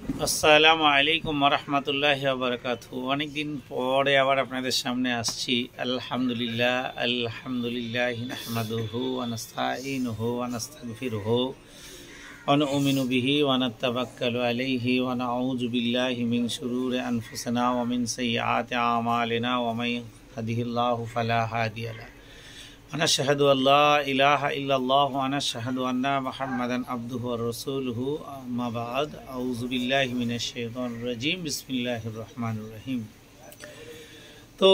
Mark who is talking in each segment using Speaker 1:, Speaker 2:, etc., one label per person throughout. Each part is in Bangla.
Speaker 1: আসসালামু আলাইকুম ওরহমতুল্লাহি ওয়াবারাকাতুহু। অনেক দিন পরে আবার আপনাদের সামনে আসছি। আলহামদুলিল্লাহ আলহামদুলিল্লাহি নাহমাদুহু ওয়া নাস্তাঈনুহু ওয়া নাস্তাগফিরুহু ওয়া নু'মিনু বিহি ওয়া নাতাওয়াক্কালু আলাইহি ওয়া নাউযু বিল্লাহি মিন শুরুরি আনফুসিনা ওয়া মিন সাইয়্যাতি আমালিনা ওয়া মান ইয়াহদিহিল্লাহু ফালা হাদিয়া লাহু আনা শাহাদু আল্লা ইলাহা ইল্লাল্লাহ ওয়া আনা শাহাদু আন্না মুহাম্মাদান আবদুহু ওয়া রাসূলুহু আম্মা বা'দ আউযু বিল্লাহি মিনাশ শাইতানির রাজীম বিসমিল্লাহির রহমানির রহিম। তো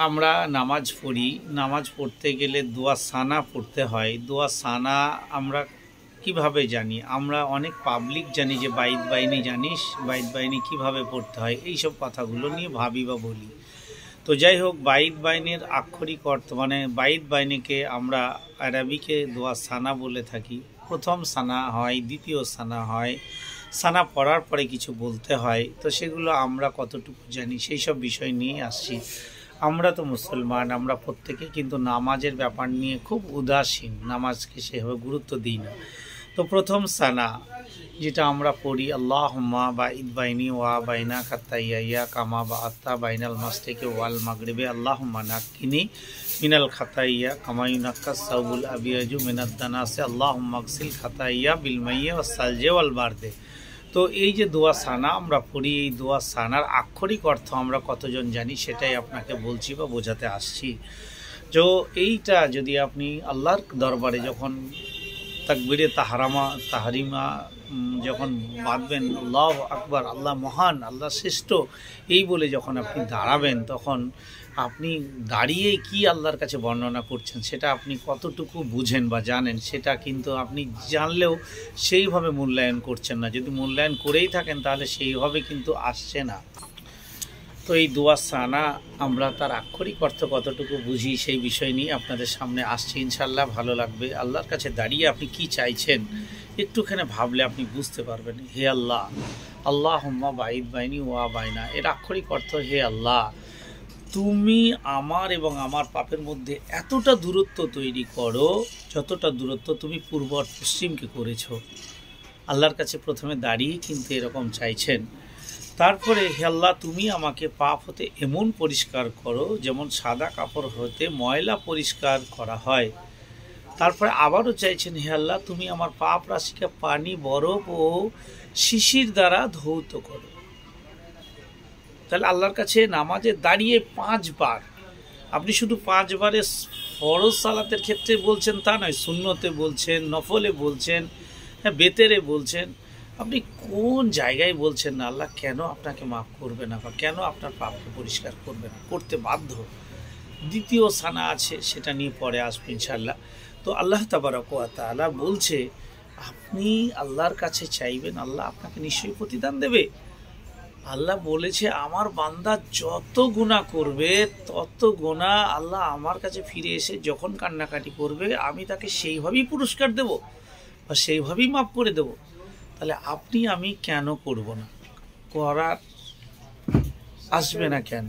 Speaker 1: আমরা নামাজ পড়ি, নামাজ পড়তে গেলে দোয়া সানা পড়তে হয়। দোয়া সানা আমরা কিভাবে জানি? আমরা অনেক পাবলিক জানি যে বাইত বাইনি জানিস, বাইত বাইনি কিভাবে পড়তে হয়, এইসব কথাগুলো নিয়ে ভাবি বা বলি। তো যাই হোক, বাইত বাইনের আক্ষরিক অর্থ মানে বাইত বাইনিকে আমরা আরবিকে দোয়া সানা বলে থাকি। প্রথম সানা হয়, দ্বিতীয় সানা হয়, সানা পড়ার পরে কিছু বলতে হয়। তো সেগুলো আমরা কতটুকু জানি সেই সব বিষয় নিয়ে আসছি। আমরা তো মুসলমান, আমরা প্রত্যেকে কিন্তু নামাজের ব্যাপার নিয়ে খুব উদাসীন, নামাজকে সেভাবে গুরুত্ব দিই না। তো প্রথম সানা যেটা আমরা পড়ি, আল্লাহুম্মা বাঈদ বাইনি ওয়া বাইনা খাতাইয়া কামা বাআতা বাইনাল মাশরিকি ওয়াল মাগরিবি আল্লাহুম্মা নাক্কিনি মিনাল খাতাইয়া কামা ইউনাক্কাস সাওবুল আবিয়াজু মিনাদ দানাসি আল্লাহুম্মা আগসিল খাতাইয়া বিল মাইয়্যি ওয়াস সালজি ওয়াল বারদে। তো এই যে দোয়া সানা আমরা পড়ি, এই দোয়া সানার আক্ষরিক অর্থ আমরা কতজন জানি সেটাই আপনাকে বলছি বা বোঝাতে আসছি। তো এইটা যদি আপনি আল্লাহর দরবারে যখন তাকবীরে তাহরিমা যখন বাঁধবেন, আল্লাহু আকবার, আল্লাহ মহান, আল্লাহ শ্রেষ্ঠ, এই বলে যখন আপনি দাঁড়াবেন, তখন আপনি দাঁড়িয়ে কি আল্লাহর কাছে বর্ণনা করছেন সেটা আপনি কতটুকু বুঝেন বা জানেন সেটা কিন্তু আপনি জানলেও সেইভাবে মূল্যায়ন করছেন না। যদি মূল্যায়ন করেই থাকেন তাহলে সেইভাবে কিন্তু আসছে না। তো এই দোয়া সানা আমরা তার আক্ষরিক অর্থ কতটুকু বুঝি সেই বিষয় নিয়ে আপনাদের সামনে আসছি। ইনশাল্লাহ ভালো লাগবে। আল্লাহর কাছে দাঁড়িয়ে আপনি কি চাইছেন একটুখানি ভাবলে আপনি বুঝতে পারবেন। হে আল্লাহ, আল্লাহুম্মা বাঈদ বাইনি ওয়া বাইনা, এর আক্ষরিক অর্থ হে আল্লাহ, তুমি আমার এবং আমার পাপের মধ্যে এতটা দূরত্ব তৈরি করো যতটা দূরত্ব তুমি পূর্ব আর পশ্চিমকে করেছো। আল্লাহর কাছে প্রথমে দাঁড়িয়ে কিন্তু এরকম চাইছেন। তারপরে হে আল্লাহ, তুমি আমাকে পাপ হতে এমন পরিষ্কার করো যেমন সাদা কাপড় হতে ময়লা পরিষ্কার করা হয়। তারপরে আবারও চাইছেন, হে আল্লাহ, তুমি আমার পাপ রাশিকে পানি, বরফ ও শিশির দ্বারা ধৌত করো। তাহলে আল্লাহর কাছে নামাজে দাঁড়িয়ে 5 বার, আপনি শুধু 5 বারে ফরজ সালাতের ক্ষেত্রে বলছেন তা নয়, সুন্নতে বলছেন, নফলে বলছেন, বেতেরে বলছেন, আপনি কোন জায়গায় বলছেন না আল্লাহ কেন আপনাকে মাফ করবে না বা কেন আপনার পাপকে পরিষ্কার করবে না? করতে বাধ্য। দ্বিতীয় সানা আছে, সেটা নিয়ে পরে আসবে ইনশাআল্লাহ। তো আল্লাহ তাবারক ওয়া তাআলা বলছে আপনি আল্লাহর কাছে চাইবেন, আল্লাহ আপনাকে নিশ্চয়ই প্রতিদান দেবে। আল্লাহ বলেছে আমার বান্দা যত গুনাহ করবে তত গুনাহ আল্লাহ আমার কাছে ফিরে এসে যখন কান্নাকাটি করবে আমি তাকে সেইভাবেই পুরস্কার দেব বা সেইভাবেই মাফ করে দেব। তাহলে আপনি আমি কেন করব না? করার আসবে না কেন?